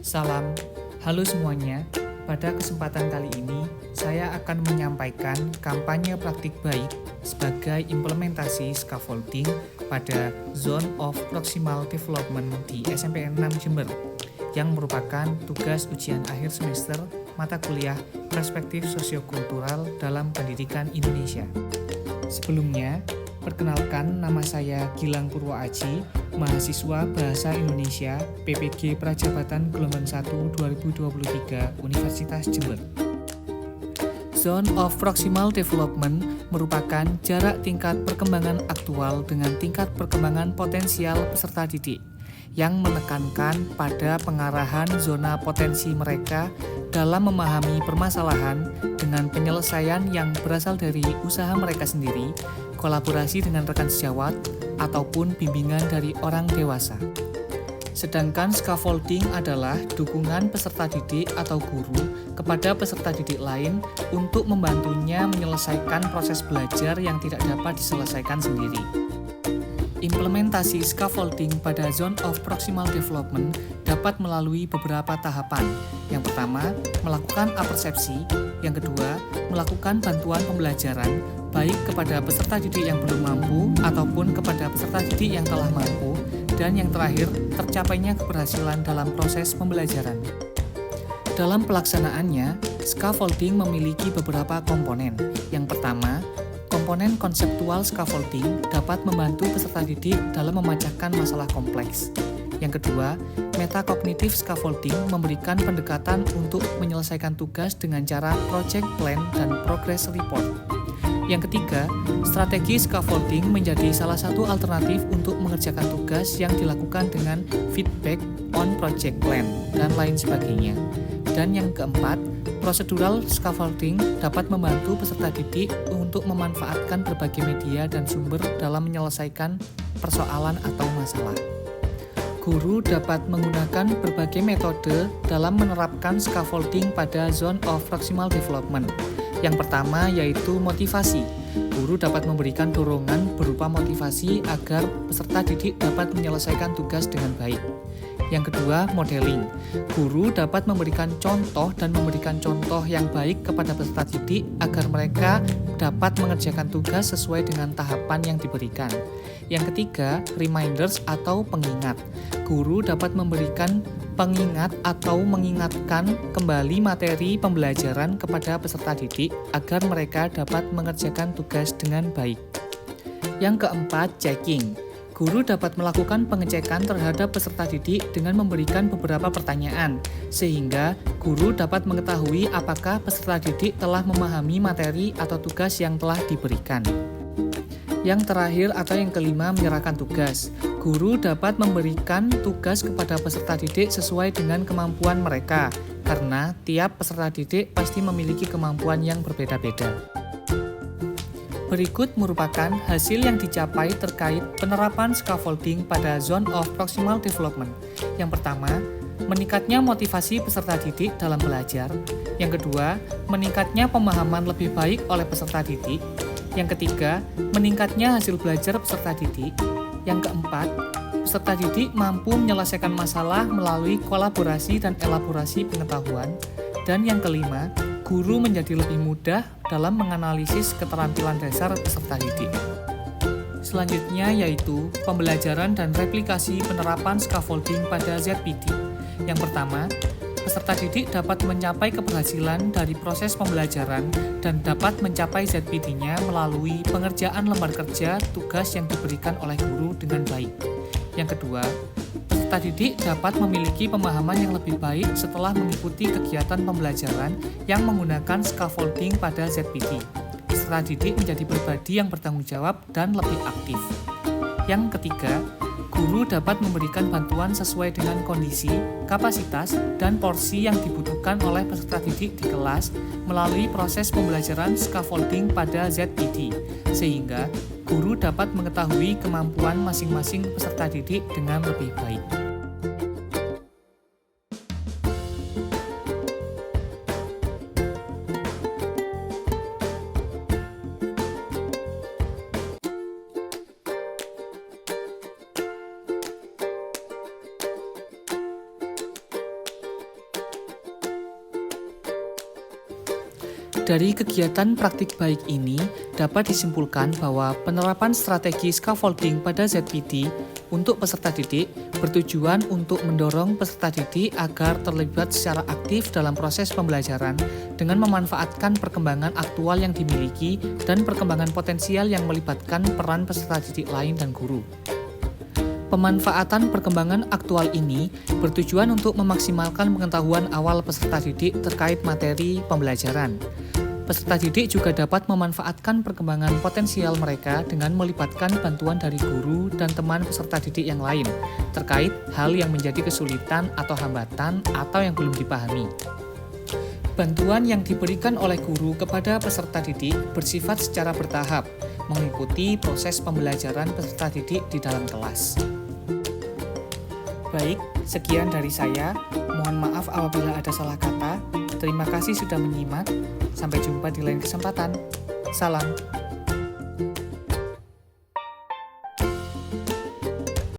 Salam, halo semuanya. Pada kesempatan kali ini, saya akan menyampaikan kampanye praktik baik sebagai implementasi scaffolding pada Zone of Proximal Development di SMP 6 Jember, yang merupakan tugas ujian akhir semester mata kuliah Perspektif Sosiokultural dalam Pendidikan Indonesia. Sebelumnya, perkenalkan, nama saya Gilang Purwoaji, mahasiswa Bahasa Indonesia PPG Prajabatan Gelombang 1 2023 Universitas Jember. Zone of Proximal Development merupakan jarak tingkat perkembangan aktual dengan tingkat perkembangan potensial peserta didik yang menekankan pada pengarahan zona potensi mereka dalam memahami permasalahan dengan penyelesaian yang berasal dari usaha mereka sendiri, kolaborasi dengan rekan sejawat, ataupun bimbingan dari orang dewasa. Sedangkan scaffolding adalah dukungan peserta didik atau guru kepada peserta didik lain untuk membantunya menyelesaikan proses belajar yang tidak dapat diselesaikan sendiri. Implementasi scaffolding pada Zone of Proximal Development dapat melalui beberapa tahapan. Yang pertama, melakukan apersepsi. Yang kedua, melakukan bantuan pembelajaran, baik kepada peserta didik yang belum mampu ataupun kepada peserta didik yang telah mampu. Dan yang terakhir, tercapainya keberhasilan dalam proses pembelajaran. Dalam pelaksanaannya, scaffolding memiliki beberapa komponen. Yang pertama, komponen konseptual scaffolding dapat membantu peserta didik dalam memecahkan masalah kompleks. Yang kedua, metakognitif scaffolding memberikan pendekatan untuk menyelesaikan tugas dengan cara project plan dan progress report. Yang ketiga, strategi scaffolding menjadi salah satu alternatif untuk mengerjakan tugas yang dilakukan dengan feedback on project plan dan lain sebagainya. Dan yang keempat, prosedural scaffolding dapat membantu peserta didik untuk memanfaatkan berbagai media dan sumber dalam menyelesaikan persoalan atau masalah. Guru dapat menggunakan berbagai metode dalam menerapkan scaffolding pada Zone of Proximal Development. Yang pertama yaitu motivasi. Guru dapat memberikan dorongan berupa motivasi agar peserta didik dapat menyelesaikan tugas dengan baik. Yang kedua, modeling. Guru dapat memberikan contoh dan memberikan contoh yang baik kepada peserta didik agar mereka dapat mengerjakan tugas sesuai dengan tahapan yang diberikan. Yang ketiga, reminders atau pengingat. Guru dapat memberikan pengingat atau mengingatkan kembali materi pembelajaran kepada peserta didik agar mereka dapat mengerjakan tugas dengan baik. Yang keempat, checking. Guru dapat melakukan pengecekan terhadap peserta didik dengan memberikan beberapa pertanyaan, sehingga guru dapat mengetahui apakah peserta didik telah memahami materi atau tugas yang telah diberikan. Yang terakhir atau yang kelima, menyerahkan tugas. Guru dapat memberikan tugas kepada peserta didik sesuai dengan kemampuan mereka, karena tiap peserta didik pasti memiliki kemampuan yang berbeda-beda. Berikut merupakan hasil yang dicapai terkait penerapan scaffolding pada Zone of Proximal Development. Yang pertama, meningkatnya motivasi peserta didik dalam belajar. Yang kedua, meningkatnya pemahaman lebih baik oleh peserta didik. Yang ketiga, meningkatnya hasil belajar peserta didik. Yang keempat, peserta didik mampu menyelesaikan masalah melalui kolaborasi dan elaborasi pengetahuan. Dan yang kelima, guru menjadi lebih mudah dalam menganalisis keterampilan dasar peserta didik. Selanjutnya yaitu pembelajaran dan replikasi penerapan scaffolding pada ZPD. Yang pertama, peserta didik dapat mencapai keberhasilan dari proses pembelajaran dan dapat mencapai ZPD-nya melalui pengerjaan lembar kerja tugas yang diberikan oleh guru dengan baik. Yang kedua, peserta didik dapat memiliki pemahaman yang lebih baik setelah mengikuti kegiatan pembelajaran yang menggunakan scaffolding pada ZPD. Peserta didik menjadi pribadi yang bertanggung jawab dan lebih aktif. Yang ketiga, guru dapat memberikan bantuan sesuai dengan kondisi, kapasitas, dan porsi yang dibutuhkan oleh peserta didik di kelas melalui proses pembelajaran scaffolding pada ZPD, sehingga guru dapat mengetahui kemampuan masing-masing peserta didik dengan lebih baik. Dari kegiatan praktik baik ini, dapat disimpulkan bahwa penerapan strategi scaffolding pada ZPD untuk peserta didik bertujuan untuk mendorong peserta didik agar terlibat secara aktif dalam proses pembelajaran dengan memanfaatkan perkembangan aktual yang dimiliki dan perkembangan potensial yang melibatkan peran peserta didik lain dan guru. Pemanfaatan perkembangan aktual ini bertujuan untuk memaksimalkan pengetahuan awal peserta didik terkait materi pembelajaran. Peserta didik juga dapat memanfaatkan perkembangan potensial mereka dengan melibatkan bantuan dari guru dan teman peserta didik yang lain terkait hal yang menjadi kesulitan atau hambatan atau yang belum dipahami. Bantuan yang diberikan oleh guru kepada peserta didik bersifat secara bertahap, mengikuti proses pembelajaran peserta didik di dalam kelas. Baik, sekian dari saya. Mohon maaf apabila ada salah kata. Terima kasih sudah menyimak. Sampai jumpa di lain kesempatan. Salam.